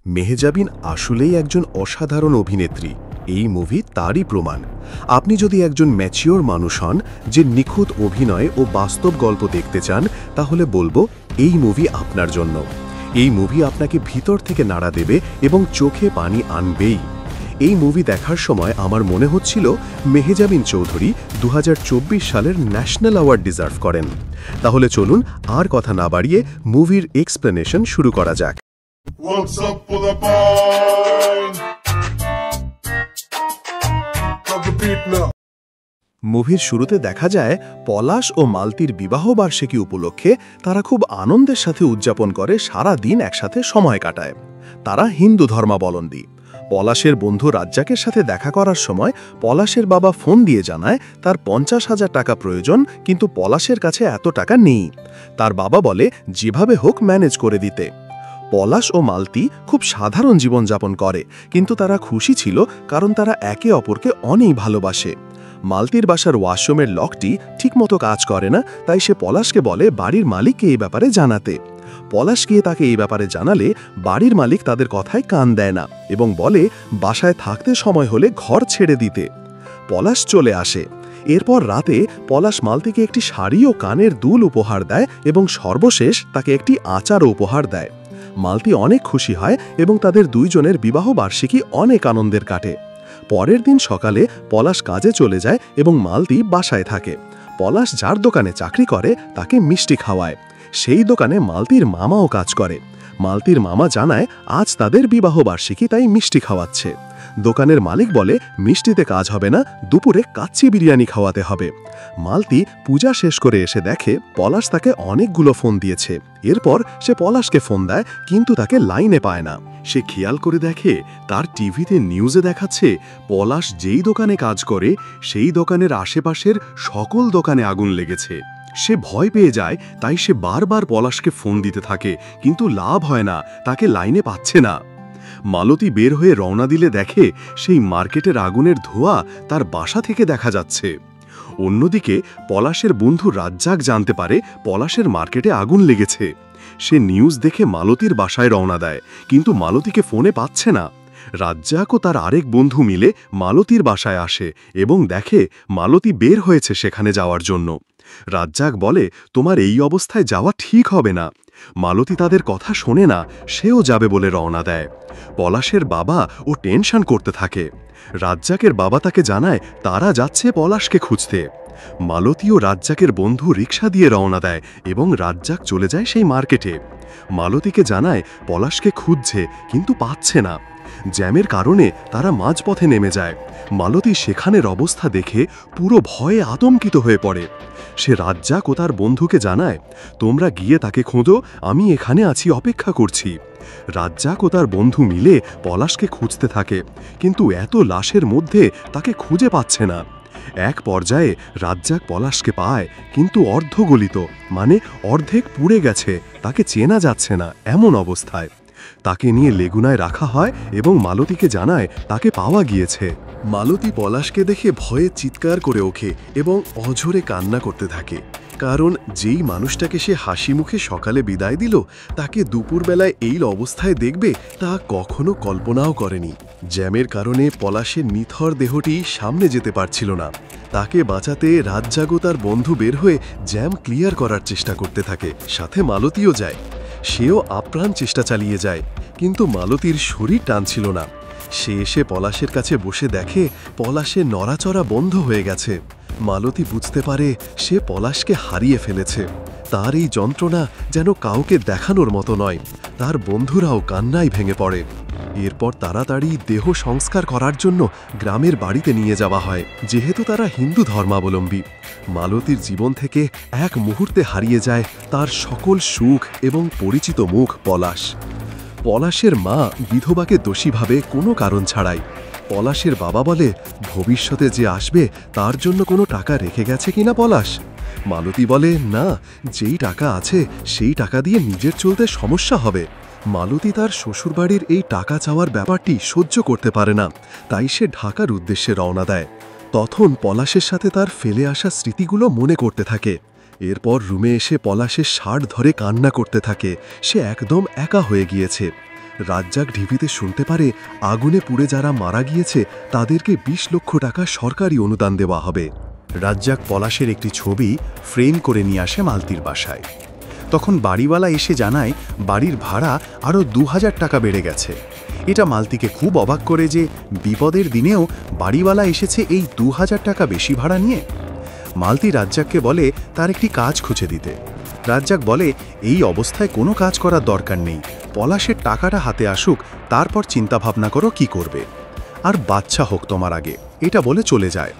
মেহজাবিন আসলেই একজন অসাধারণ অভিনেত্রী। এই মুভি তারই প্রমাণ। আপনি যদি একজন ম্যাচিওর মানুষ হন, যে নিখুঁত অভিনয় ও বাস্তব গল্প দেখতে চান, তাহলে বলবো এই মুভি আপনার জন্য। এই মুভি আপনাকে ভিতর থেকে নাড়া দেবে এবং চোখে পানি আনবেই। এই মুভি দেখার সময় আমার মনে হচ্ছিল মেহজাবিন চৌধুরী 2024 সালের ন্যাশনাল অ্যাওয়ার্ড ডিজার্ভ করেন। তাহলে চলুন আর কথা না বাড়িয়ে মুভির এক্সপ্লেনেশন শুরু করা যাক। What's up for the pine? Drop the beat now. মুভির শুরুতে দেখা যায় পলাশ ও মালতীর বিবাহবার্ষিকী উপলক্ষে তারা খুব আনন্দের সাথে উদযাপন করে, সারা দিন একসাথে সময় কাটায়। তারা হিন্দু ধর্মাবলম্বী। পলাশের বন্ধু রাজ্জাকের সাথে দেখা করার সময় পলাশের বাবা ফোন দিয়ে জানায় তার 50,000 টাকা প্রয়োজন, কিন্তু পলাশের কাছে এত টাকা নেই। তার বাবা বলে যেভাবে হোক ম্যানেজ করে দিতে। পলাশ ও মালতী খুব সাধারণ জীবনযাপন করে, কিন্তু তারা খুশি ছিল কারণ তারা একে অপরকে অনেক ভালোবাসে। মালতীর বাসার ওয়াশরুমের লকটি ঠিকমতো কাজ করে না, তাই সে পলাশকে বলে বাড়ির মালিককে এই ব্যাপারে জানাতে। পলাশ গিয়ে তাকে এই ব্যাপারে জানালে বাড়ির মালিক তাদের কথায় কান দেয় না এবং বলে বাসায় থাকতে সময় হলে ঘর ছেড়ে দিতে। পলাশ চলে আসে। এরপর রাতে পলাশ মালতীকে একটি শাড়ি ও কানের দুল উপহার দেয় এবং সর্বশেষ তাকে একটি আচারও উপহার দেয়। মালতী অনেক খুশি হয় এবং তাদের দুইজনের বিবাহ বার্ষিকী অনেক আনন্দের কাটে। পরের দিন সকালে পলাশ কাজে চলে যায় এবং মালতী বাসায় থাকে। পলাশ যার দোকানে চাকরি করে তাকে মিষ্টি খাওয়ায়। সেই দোকানে মালতীর মামাও কাজ করে। মালতীর মামা জানায় আজ তাদের বিবাহ বার্ষিকী, তাই মিষ্টি খাওয়াচ্ছে। দোকানের মালিক বলে মিষ্টিতে কাজ হবে না, দুপুরে কাচ্চি বিরিয়ানি খাওয়াতে হবে। মালতী পূজা শেষ করে এসে দেখে পলাশ তাকে অনেকগুলো ফোন দিয়েছে। এরপর সে পলাশকে ফোন দেয়, কিন্তু তাকে লাইনে পায় না। সে খেয়াল করে দেখে তার টিভিতে নিউজে দেখাচ্ছে পলাশ যেই দোকানে কাজ করে সেই দোকানের আশেপাশের সকল দোকানে আগুন লেগেছে। সে ভয় পেয়ে যায়, তাই সে বারবার পলাশকে ফোন দিতে থাকে, কিন্তু লাভ হয় না, তাকে লাইনে পাচ্ছে না। মালতী বের হয়ে রওনা দিলে দেখে সেই মার্কেটের আগুনের ধোঁয়া তার বাসা থেকে দেখা যাচ্ছে। অন্যদিকে পলাশের বন্ধু রাজ্জাক জানতে পারে পলাশের মার্কেটে আগুন লেগেছে। সে নিউজ দেখে মালতীর বাসায় রওনা দেয়, কিন্তু মালতীকে ফোনে পাচ্ছে না। রাজ্জাক ও তার আরেক বন্ধু মিলে মালতীর বাসায় আসে এবং দেখে মালতী বের হয়েছে সেখানে যাওয়ার জন্য। রাজ্জাক বলে তোমার এই অবস্থায় যাওয়া ঠিক হবে না। মালতী তাদের কথা শোনে না, সেও যাবে বলে রওনা দেয়। পলাশের বাবা ও টেনশন করতে থাকে। রাজ্জাকের বাবা তাকে জানায় তারা যাচ্ছে পলাশকে খুঁজতে। মালতী ও রাজ্জাকের বন্ধু রিকশা দিয়ে রওনা দেয় এবং রাজ্জাক চলে যায় সেই মার্কেটে। মালতীকে জানায় পলাশকে খুঁজছে, কিন্তু পাচ্ছে না। জ্যামের কারণে তারা মাঝপথে নেমে যায়। মালতী সেখানের অবস্থা দেখে পুরো ভয়ে আতঙ্কিত হয়ে পড়ে। সে রাজ্জাক ও তার বন্ধুকে জানায় তোমরা গিয়ে তাকে খোঁজো, আমি এখানে আছি, অপেক্ষা করছি। রাজ্জাক ও তার বন্ধু মিলে পলাশকে খুঁজতে থাকে, কিন্তু এত লাশের মধ্যে তাকে খুঁজে পাচ্ছে না। এক পর্যায়ে রাজ্জাক পলাশকে পায়, কিন্তু অর্ধগলিত, মানে অর্ধেক পুড়ে গেছে, তাকে চেনা যাচ্ছে না এমন অবস্থায়। তাকে নিয়ে লেগুনায় রাখা হয় এবং মালতীকে জানায় তাকে পাওয়া গিয়েছে। মালতী পলাশকে দেখে ভয়ে চিৎকার করে ওঠে এবং অঝরে কান্না করতে থাকে, কারণ যেই মানুষটাকে সে হাসি মুখে সকালে বিদায় দিল তাকে দুপুরবেলায় এই অবস্থায় দেখবে তা কখনো কল্পনাও করেনি। জ্যামের কারণে পলাশের নিথর দেহটি সামনে যেতে পারছিল না। তাকে বাঁচাতে রাজ্জাক ও তার বন্ধু বের হয়ে জ্যাম ক্লিয়ার করার চেষ্টা করতে থাকে, সাথে মালতীও যায়। সেও আপ্রাণ চেষ্টা চালিয়ে যায়, কিন্তু মালতীর শরীর টানছিল না। সে এসে পলাশের কাছে বসে দেখে পলাশের নড়াচড়া বন্ধ হয়ে গেছে। মালতী বুঝতে পারে সে পলাশকে হারিয়ে ফেলেছে। তার এই যন্ত্রণা যেন কাউকে দেখানোর মতো নয়। তার বন্ধুরাও কান্নায় ভেঙে পড়ে। এরপর তাড়াতাড়ি দেহ সংস্কার করার জন্য গ্রামের বাড়িতে নিয়ে যাওয়া হয়, যেহেতু তারা হিন্দু ধর্মাবলম্বী। মালতীর জীবন থেকে এক মুহূর্তে হারিয়ে যায় তার সকল সুখ এবং পরিচিত মুখ পলাশ। পলাশের মা বিধবাকে দোষী ভাবে কোনো কারণ ছাড়াই। পলাশের বাবা বলে ভবিষ্যতে যে আসবে তার জন্য কোনো টাকা রেখে গেছে কিনা পলাশ। মালতী বলে না, যেই টাকা আছে সেই টাকা দিয়ে নিজের চলতে সমস্যা হবে। মালতী তার শ্বশুরবাড়ির এই টাকা চাওয়ার ব্যাপারটি সহ্য করতে পারে না, তাই সে ঢাকার উদ্দেশ্যে রওনা দেয়। তখন পলাশের সাথে তার ফেলে আসা স্মৃতিগুলো মনে করতে থাকে। এরপর রুমে এসে পলাশের শার্ট ধরে কান্না করতে থাকে। সে একদম একা হয়ে গিয়েছে। রাজ্জাক ঢিবিতে শুনতে পারে আগুনে পুড়ে যারা মারা গিয়েছে তাদেরকে ২০ লক্ষ টাকা সরকারি অনুদান দেওয়া হবে। রাজ্জাক পলাশের একটি ছবি ফ্রেম করে নিয়ে আসে মালতীর বাসায়। তখন বাড়িওয়ালা এসে জানায় বাড়ির ভাড়া আরও ২,০০০ টাকা বেড়ে গেছে। এটা মালতীকে খুব অবাক করে যে বিপদের দিনেও বাড়িওয়ালা এসেছে এই ২,০০০ টাকা বেশি ভাড়া নিয়ে। মালতী রাজ্জাককে বলে তার একটি কাজ খুঁজে দিতে। রাজ্জাক বলে এই অবস্থায় কোনো কাজ করার দরকার নেই, পলাশের টাকাটা হাতে আসুক, তারপর চিন্তাভাবনা করো কি করবে, আর বাচ্চা হোক তোমার আগে, এটা বলে চলে যায়।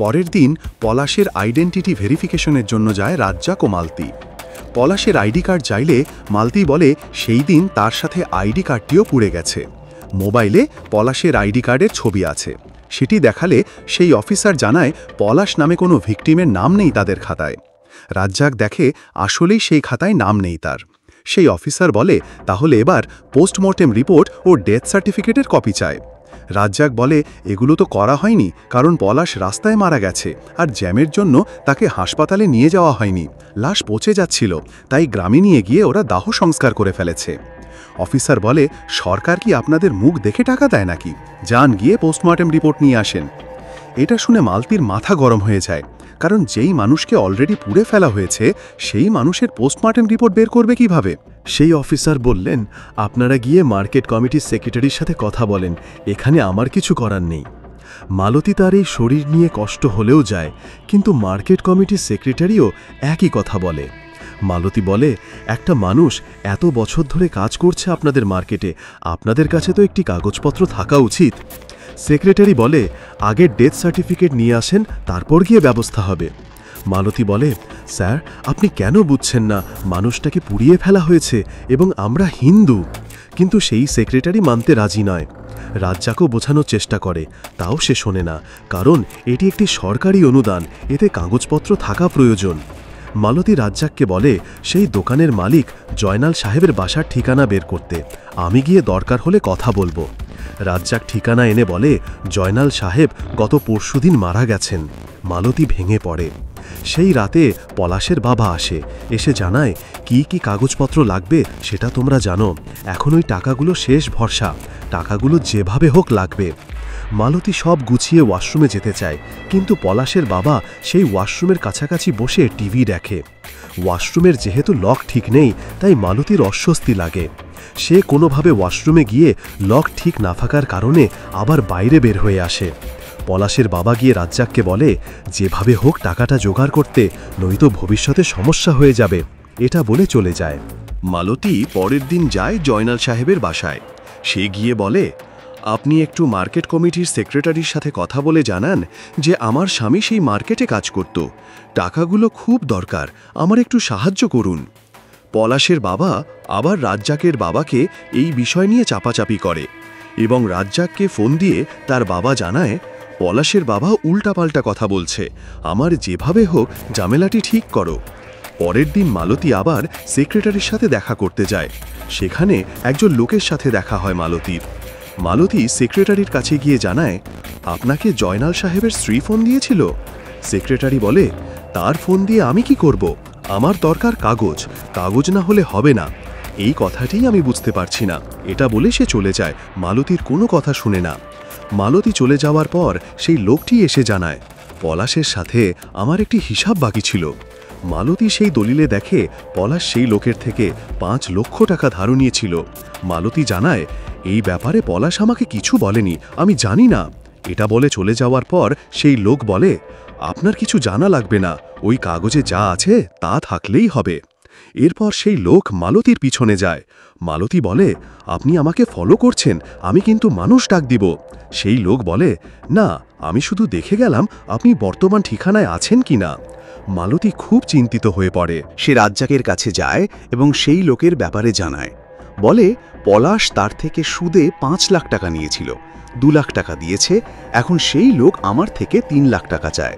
পরের দিন পলাশের আইডেন্টিটি ভেরিফিকেশনের জন্য যায় রাজ্জাক ও মালতী। পলাশের আইডি কার্ড চাইলে মালতী বলে সেই দিন তার সাথে আইডি কার্ডটিও পুড়ে গেছে। মোবাইলে পলাশের আইডি কার্ডের ছবি আছে, সেটি দেখালে সেই অফিসার জানায় পলাশ নামে কোনো ভিকটিমের নাম নেই তাদের খাতায়। রাজ্জাক দেখে আসলেই সেই খাতায় নাম নেই তার। সেই অফিসার বলে তাহলে এবার পোস্টমর্টেম রিপোর্ট ও ডেথ সার্টিফিকেটের কপি চায়। রাজ্জাক বলে এগুলো তো করা হয়নি, কারণ পলাশ রাস্তায় মারা গেছে আর জ্যামের জন্য তাকে হাসপাতালে নিয়ে যাওয়া হয়নি, লাশ পচে যাচ্ছিল, তাই গ্রামে নিয়ে গিয়ে ওরা দাহ সংস্কার করে ফেলেছে। অফিসার বলে সরকার কি আপনাদের মুখ দেখে টাকা দেয় নাকি? যান গিয়ে পোস্টমর্টেম রিপোর্ট নিয়ে আসেন। এটা শুনে মালতীর মাথা গরম হয়ে যায়, কারণ যেই মানুষকে অলরেডি পুড়ে ফেলা হয়েছে সেই মানুষের পোস্টমর্টেম রিপোর্ট বের করবে কিভাবে? সেই অফিসার বললেন আপনারা গিয়ে মার্কেট কমিটির সেক্রেটারির সাথে কথা বলেন, এখানে আমার কিছু করার নেই। মালতী তার এই শরীর নিয়ে কষ্ট হলেও যায়, কিন্তু মার্কেট কমিটির সেক্রেটারিও একই কথা বলে। মালতী বলে একটা মানুষ এত বছর ধরে কাজ করছে আপনাদের মার্কেটে, আপনাদের কাছে তো একটি কাগজপত্র থাকা উচিত। সেক্রেটারি বলে আগে ডেথ সার্টিফিকেট নিয়ে আসেন, তারপর গিয়ে ব্যবস্থা হবে। মালতী বলে স্যার আপনি কেন বুঝছেন না, মানুষটাকে পুড়িয়ে ফেলা হয়েছে এবং আমরা হিন্দু। কিন্তু সেই সেক্রেটারি মানতে রাজি নয়। রাজ্জাকও বোঝানোর চেষ্টা করে, তাও সে শোনে না, কারণ এটি একটি সরকারি অনুদান, এতে কাগজপত্র থাকা প্রয়োজন। মালতী রাজ্জাককে বলে সেই দোকানের মালিক জয়নাল সাহেবের বাসার ঠিকানা বের করতে, আমি গিয়ে দরকার হলে কথা বলবো। রাজ্জাক ঠিকানা এনে বলে জয়নাল সাহেব গত পরশুদিন মারা গেছেন। মালতী ভেঙে পড়ে। সেই রাতে পলাশের বাবা আসে, এসে জানায় কি কি কাগজপত্র লাগবে সেটা তোমরা জানো, এখন ওই টাকাগুলো শেষ ভরসা, টাকাগুলো যেভাবে হোক লাগবে। মালতী সব গুছিয়ে ওয়াশরুমে যেতে চায়, কিন্তু পলাশের বাবা সেই ওয়াশরুমের কাছাকাছি বসে টিভি দেখে। ওয়াশরুমের যেহেতু লক ঠিক নেই, তাই মালতীর অস্বস্তি লাগে। সে কোনোভাবে ওয়াশরুমে গিয়ে লক ঠিক না থাকার কারণে আবার বাইরে বের হয়ে আসে। পলাশের বাবা গিয়ে রাজ্জাককে বলে যেভাবে হোক টাকাটা জোগাড় করতে, নয়তো ভবিষ্যতে সমস্যা হয়ে যাবে, এটা বলে চলে যায়। মালতী পরের দিন যায় জয়নাল সাহেবের বাসায়। সে গিয়ে বলে আপনি একটু মার্কেট কমিটির সেক্রেটারির সাথে কথা বলে জানান যে আমার স্বামী সেই মার্কেটে কাজ করত, টাকাগুলো খুব দরকার, আমার একটু সাহায্য করুন। পলাশের বাবা আবার রাজ্জাকের বাবাকে এই বিষয় নিয়ে চাপাচাপি করে এবং রাজ্জাককে ফোন দিয়ে তার বাবা জানায় পলাশের বাবা উল্টাপাল্টা কথা বলছে, আমার যেভাবে হোক ঝামেলাটি ঠিক করো। পরের দিন মালতী আবার সেক্রেটারির সাথে দেখা করতে যায়। সেখানে একজন লোকের সাথে দেখা হয় মালতীর। মালতী সেক্রেটারির কাছে গিয়ে জানায় আপনাকে জয়নাল সাহেবের স্ত্রী ফোন দিয়েছিল। সেক্রেটারি বলে তার ফোন দিয়ে আমি কি করব, আমার দরকার কাগজ, কাগজ না হলে হবে না। এই কথাটিই আমি বুঝতে পারছি না, এটা বলে সে চলে যায়, মালতীর কোনো কথা শুনে না। মালতী চলে যাওয়ার পর সেই লোকটি এসে জানায় পলাশের সাথে আমার একটি হিসাব বাকি ছিল। মালতী সেই দলিলে দেখে পলাশ সেই লোকের থেকে ৫ লক্ষ টাকা ধার নিয়েছিল। মালতী জানায় এই ব্যাপারে পলাশ আমাকে কিছু বলেনি, আমি জানি না। এটা বলে চলে যাওয়ার পর সেই লোক বলে আপনার কিছু জানা লাগবে না, ওই কাগজে যা আছে তা থাকলেই হবে। এরপর সেই লোক মালতীর পিছনে যায়। মালতী বলে আপনি আমাকে ফলো করছেন, আমি কিন্তু মানুষ ডাক দিব। সেই লোক বলে না, আমি শুধু দেখে গেলাম আপনি বর্তমান ঠিকানায় আছেন কি না। মালতী খুব চিন্তিত হয়ে পড়ে। সে রাজ্জাকের কাছে যায় এবং সেই লোকের ব্যাপারে জানায়। বলে পলাশ তার থেকে সুদে ৫ লাখ টাকা নিয়েছিল, ২ লাখ টাকা দিয়েছে, এখন সেই লোক আমার থেকে ৩ লাখ টাকা চায়।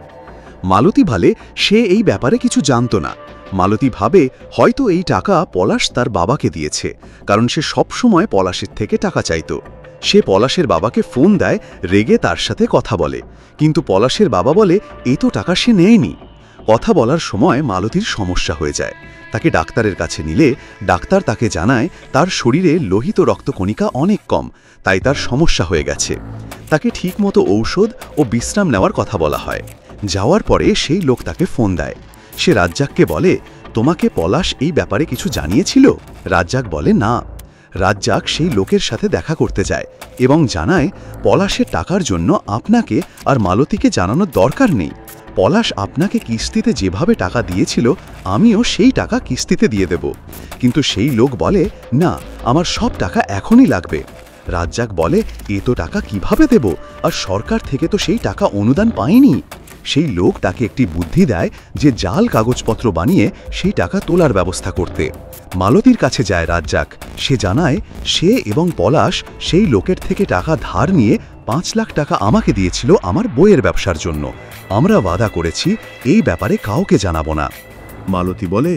মালতী ভালে সে এই ব্যাপারে কিছু জানত না। মালতী ভাবে হয়তো এই টাকা পলাশ তার বাবাকে দিয়েছে, কারণ সে সবসময় পলাশের থেকে টাকা চাইত। সে পলাশের বাবাকে ফোন দেয়, রেগে তার সাথে কথা বলে, কিন্তু পলাশের বাবা বলে এই তো টাকা সে নেয়নি। কথা বলার সময় মালতীর সমস্যা হয়ে যায়। তাকে ডাক্তারের কাছে নিলে ডাক্তার তাকে জানায় তার শরীরে লোহিত রক্তকণিকা অনেক কম, তাই তার সমস্যা হয়ে গেছে। তাকে ঠিকমতো ঔষধ ও বিশ্রাম নেওয়ার কথা বলা হয়। যাওয়ার পরে সেই লোক তাকে ফোন দেয়। সে রাজ্জাককে বলে, তোমাকে পলাশ এই ব্যাপারে কিছু জানিয়েছিল? রাজ্জাক বলে, না। রাজ্জাক সেই লোকের সাথে দেখা করতে যায় এবং জানায়, পলাশের টাকার জন্য আপনাকে আর মালতীকে জানানোর দরকার নেই। পলাশ আপনাকে কিস্তিতে যেভাবে টাকা দিয়েছিল আমিও সেই টাকা কিস্তিতে দিয়ে দেব। কিন্তু সেই লোক বলে, না, আমার সব টাকা এখনই লাগবে। রাজ্জাক বলে, এত টাকা কিভাবে দেব, আর সরকার থেকে তো সেই টাকা অনুদান পায়নি। সেই লোক তাকে একটি বুদ্ধি দেয় যে জাল কাগজপত্র বানিয়ে সেই টাকা তোলার ব্যবস্থা করতে। মালতীর কাছে যায় রাজ্জাক। সে জানায় সে এবং পলাশ সেই লোকের থেকে টাকা ধার নিয়ে 5 লাখ টাকা আমাকে দিয়েছিল আমার বইয়ের ব্যবসার জন্য। আমরা ওয়াদা করেছি এই ব্যাপারে কাউকে জানাবো না। মালতী বলে,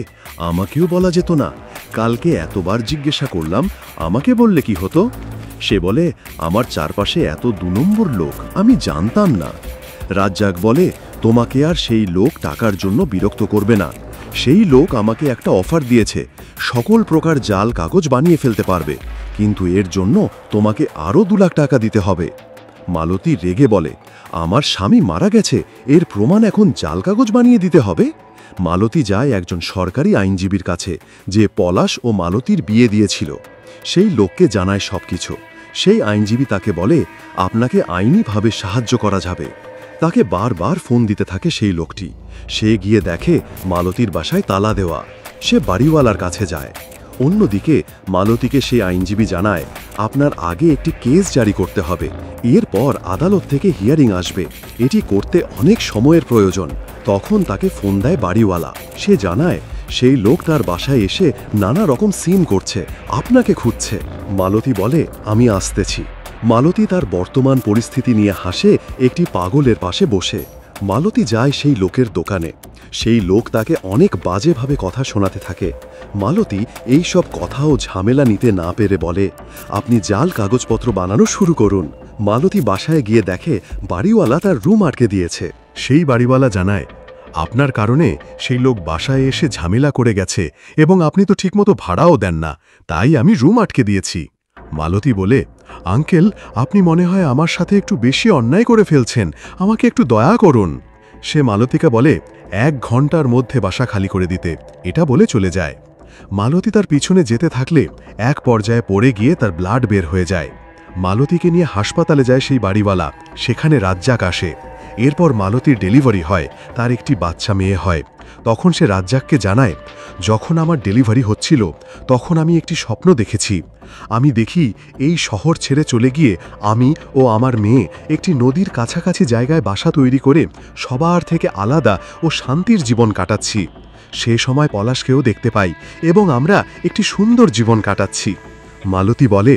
আমাকেও বলা যেত না? কালকে এতবার জিজ্ঞাসা করলাম, আমাকে বললে কি হতো? সে বলে, আমার চারপাশে এত 2 নম্বর লোক, আমি জানতাম না। রাজ্জাক বলে, তোমাকে আর সেই লোক টাকার জন্য বিরক্ত করবে না। সেই লোক আমাকে একটা অফার দিয়েছে, সকল প্রকার জাল কাগজ বানিয়ে ফেলতে পারবে, কিন্তু এর জন্য তোমাকে আরও 2 লাখ টাকা দিতে হবে। মালতী রেগে বলে, আমার স্বামী মারা গেছে, এর প্রমাণ এখন জাল কাগজ বানিয়ে দিতে হবে? মালতী যায় একজন সরকারি আইনজীবীর কাছে, যে পলাশ ও মালতীর বিয়ে দিয়েছিল। সেই লোককে জানায় সবকিছু। সেই আইনজীবী তাকে বলে, আপনাকে আইনিভাবে সাহায্য করা যাবে। তাকে বারবার ফোন দিতে থাকে সেই লোকটি। সে গিয়ে দেখে মালতীর বাসায় তালা দেওয়া। সে বাড়িওয়ালার কাছে যায়। অন্যদিকে মালতীকে সেই আইনজীবী জানায়, আপনার আগে একটি কেস জারি করতে হবে, এরপর আদালত থেকে হিয়ারিং আসবে, এটি করতে অনেক সময়ের প্রয়োজন। তখন তাকে ফোন দেয় বাড়িওয়ালা। সে জানায় সেই লোক তার বাসায় এসে নানা রকম সিন করছে, আপনাকে খুঁজছে। মালতী বলে, আমি আসতেছি। মালতী তার বর্তমান পরিস্থিতি নিয়ে হাসে একটি পাগলের পাশে বসে। মালতী যায় সেই লোকের দোকানে। সেই লোক তাকে অনেক বাজেভাবে কথা শোনাতে থাকে। মালতী এই সব কথা ও ঝামেলা নিতে না পেরে বলে, আপনি জাল কাগজপত্র বানানো শুরু করুন। মালতী বাসায় গিয়ে দেখে বাড়িওয়ালা তার রুম আটকে দিয়েছে। সেই বাড়িওয়ালা জানায়, আপনার কারণে সেই লোক বাসায় এসে ঝামেলা করে গেছে এবং আপনি তো ঠিকমতো ভাড়াও দেন না, তাই আমি রুম আটকে দিয়েছি। মালতী বলে, আঙ্কেল, আপনি মনে হয় আমার সাথে একটু বেশি অন্যায় করে ফেলছেন, আমাকে একটু দয়া করুন। সে মালতীকে বলে, 1 ঘন্টার মধ্যে বাসা খালি করে দিতে, এটা বলে চলে যায়। মালতী তার পিছনে যেতে থাকলে এক পর্যায়ে পড়ে গিয়ে তার ব্লাড বের হয়ে যায়। মালতীকে নিয়ে হাসপাতালে যায় সেই বাড়িওয়ালা। সেখানে রাজ্জাক আসে। এরপর মালতীর ডেলিভারি হয়, তার একটি বাচ্চা মেয়ে হয়। তখন সে রাজ্জাককে জানায়, যখন আমার ডেলিভারি হচ্ছিল তখন আমি একটি স্বপ্ন দেখেছি। আমি দেখি এই শহর ছেড়ে চলে গিয়ে আমি ও আমার মেয়ে একটি নদীর কাছাকাছি জায়গায় বাসা তৈরি করে সবার থেকে আলাদা ও শান্তির জীবন কাটাচ্ছি। সে সময় পলাশকেও দেখতে পাই এবং আমরা একটি সুন্দর জীবন কাটাচ্ছি। মালতী বলে,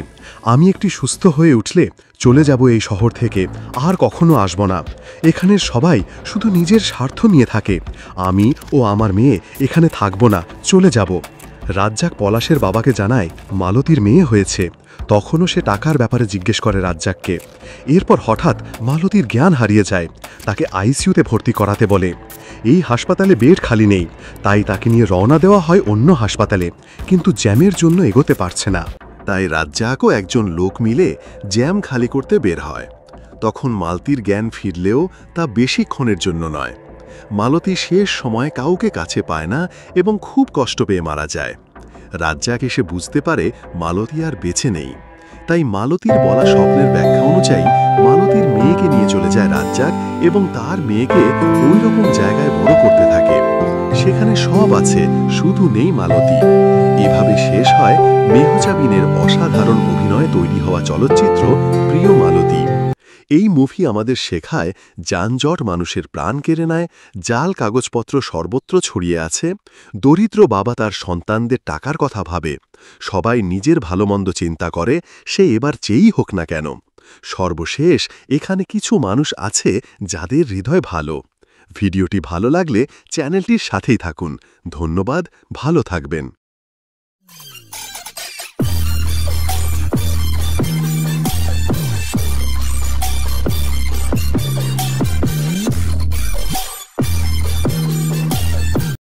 আমি একটি সুস্থ হয়ে উঠলে চলে যাব এই শহর থেকে, আর কখনো আসব না। এখানের সবাই শুধু নিজের স্বার্থ নিয়ে থাকে। আমি ও আমার মেয়ে এখানে থাকব না, চলে যাব। রাজ্জাক পলাশের বাবাকে জানায় মালতীর মেয়ে হয়েছে। তখনও সে টাকার ব্যাপারে জিজ্ঞেস করে রাজ্জাককে। এরপর হঠাৎ মালতীর জ্ঞান হারিয়ে যায়। তাকে আইসিইউতে ভর্তি করাতে বলে। এই হাসপাতালে বেড খালি নেই, তাই তাকে নিয়ে রওনা দেওয়া হয় অন্য হাসপাতালে, কিন্তু জ্যামের জন্য এগোতে পারছে না। তাই রাজ্জাকও একজন লোক মিলে জ্যাম খালি করতে বের হয়। তখন মালতীর জ্ঞান ফিরলেও তা বেশিক্ষণের জন্য নয়। মালতী শেষ সময় কাউকে কাছে পায় না এবং খুব কষ্ট পেয়ে মারা যায়। রাজ্জাক এসে বুঝতে পারে মালতী আর বেঁচে নেই। তাই মালতীর বলা স্বপ্নের ব্যাখ্যা অনুযায়ী মালতীর মেয়েকে নিয়ে চলে যায় রাজ্জাক এবং তার মেয়েকে ওই রকম জায়গায় বড় করতে থাকে। সেখানে সব আছে, শুধু নেই মালতী। এভাবে শেষ হয় মেহজাবিনের অসাধারণ অভিনয়ে তৈরি হওয়া চলচ্চিত্র প্রিয় মালতী। এই মুভি আমাদের শেখায় যানজট মানুষের প্রাণ কেড়ে নেয়, জাল কাগজপত্র সর্বত্র ছড়িয়ে আছে, দরিদ্র বাবা তার সন্তানদের টাকার কথা ভাবে, সবাই নিজের ভালোমন্দ চিন্তা করে, সে এবার যেই হোক না কেন। সর্বশেষ এখানে কিছু মানুষ আছে যাদের হৃদয় ভালো। ভিডিওটি ভালো লাগলে চ্যানেলটির সাথেই থাকুন। ধন্যবাদ, ভালো থাকবেন।